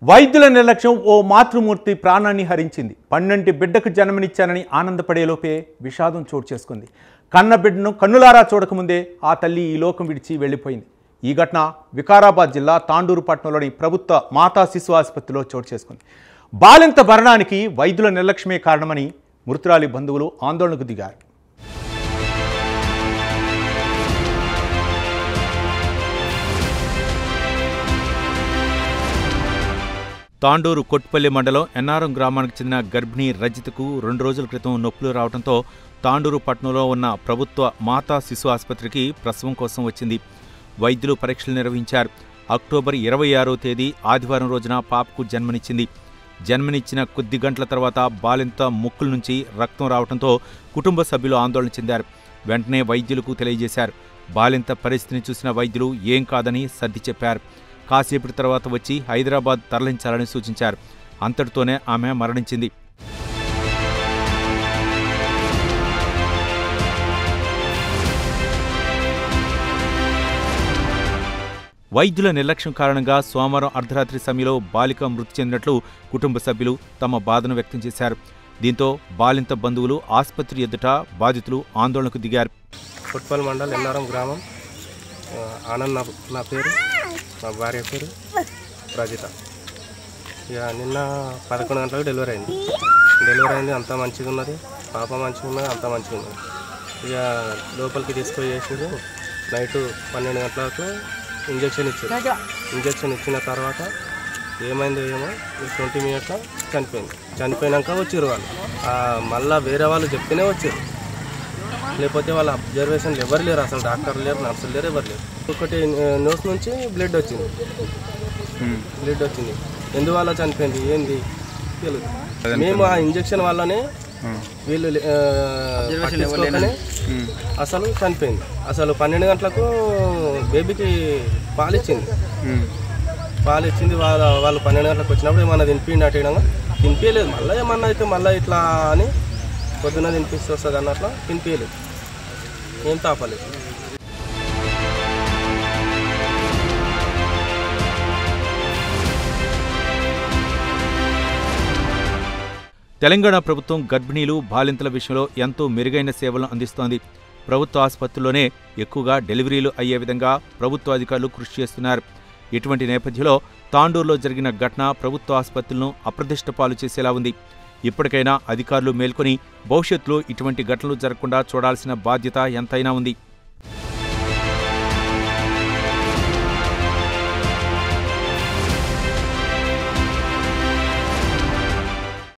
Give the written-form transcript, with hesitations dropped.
వైద్యుల నిర్లక్ష్యం ఓ మాతృమూర్తి ప్రాణాన్ని హరించింది. 12 బిడ్డకు జన్మనిచ్చానని ఆనందపడేలోపే విషాదం చోటు చేసుకుంది. కన్న బిడ్డను కన్నులారా చూడకముందే ఆ తల్లి ఈ లోకం విడిచి వెళ్ళిపోయింది. ఈ ఘటన వికారాబాద్ జిల్లా తాండూరు పట్టణంలోని ప్రభుత్వ మాతా శిశు ఆసుపత్రిలో చోటు చేసుకుంది. బాలింత మరణానికి వైద్యుల నిర్లక్ష్యమే కారణమని మృతురాలి బంధువులు ఆందోళనకు దిగారు. తాండూరు కొట్పల్లి మండలం ఎన్నారం గ్రామానికి చెందిన గర్భిణీ రజితకు 2 రోజుల క్రితం నొప్పులు రావడంతో తాండూరు పట్టణంలో ఉన్న ప్రభుత్వ మాతా శిశు ఆసుపత్రికి ప్రసవం కోసం వచ్చింది. వైద్యులు పరీక్షలు నిర్వహించారు. అక్టోబర్ 26వ తేదీ ఆదివారం రోజున పాపకు జన్మనిచ్చింది. జన్మనిచ్చిన కొద్ది గంటల తర్వాత బాలింత ముక్కుల నుంచి రక్తం రావడంతో కుటుంబ సభ్యులు ఆందోళన చెందారు. వెంటనే వైద్యులకు తెలియజేశారు. బాలింత పరిస్థితిని చూసిన వైద్యులు ఏం కాదని సర్ది చెప్పారు. కాసేపటి తర్వాత వచ్చి హైదరాబాద్ తరలించాలని సూచించారు. అంతటితోనే ఆమె మరణించింది. వైద్యుల నిర్లక్ష్యం కారణంగా సోమవారం అర్ధరాత్రి సమయంలో బాలిక మృతి చెందినట్లు కుటుంబ సభ్యులు తమ బాధను వ్యక్తం చేశారు. దీంతో బాలింత బంధువులు ఆసుపత్రి ఎదుట బాధితులు ఆందోళనకు దిగారు. కొట్పల్లి మండలం ఎన్నారం గ్రామం. ఆనంద్ నా పేరు, మా భార్య పేరు రజిత. ఇక నిన్న 11 గంటలకు డెలివరీ అయింది. అంతా మంచిగా ఉన్నది, పాప మంచిగా ఉన్నది, అంతా మంచిగా ఉన్నది. ఇక లోపలికి తీసుకొని చేసారు. నైట్ 12 గంటలకు ఇంజక్షన్ ఇచ్చిన తర్వాత ఏమైందో ఏమో 20 మినిట్స్లో చనిపోయినాక వచ్చారు వాళ్ళు. మళ్ళీ వేరే వాళ్ళు చెప్తేనే వచ్చారు, లేకపోతే వాళ్ళ అబ్జర్వేషన్లు ఎవరు లేరు, అసలు డాక్టర్లు లేరు, నర్సులు లేరు, ఎవరు లేరు. ఒకటి నోస్ నుంచి బ్లడ్ వచ్చింది. ఎందువల్ల చనిపోయింది ఏంది తెలియదు. మేము ఆ ఇంజక్షన్ వల్లనే వీళ్ళు అసలు చనిపోయింది. అసలు 12 గంటలకు బేబీకి పాలిచ్చింది. వాళ్ళు 12 గంటలకు వచ్చినప్పుడు ఏమన్నా తినిపించలేదు. మళ్ళీ ఏమన్నా అయితే మళ్ళీ ఇట్లా అని పొద్దున్న తినిపిస్తూ వస్తుంది అన్నట్లు తినిపించలేదు, ఏం తాపలేదు. తెలంగాణ ప్రభుత్వం గర్భిణీలు, బాలింతల విషయంలో ఎంతో మెరుగైన సేవలను అందిస్తోంది. ప్రభుత్వ ఆసుపత్రుల్లోనే ఎక్కువగా డెలివరీలు అయ్యే విధంగా ప్రభుత్వ అధికారులు కృషి చేస్తున్నారు. ఇటువంటి నేపథ్యంలో తాండూరులో జరిగిన ఘటన ప్రభుత్వ ఆసుపత్రులను అప్రదిష్ట పాలు చేసేలా ఉంది. ఇప్పటికైనా అధికారులు మేల్కొని భవిష్యత్తులో ఇటువంటి ఘటనలు జరగకుండా చూడాల్సిన బాధ్యత ఎంతైనా ఉంది.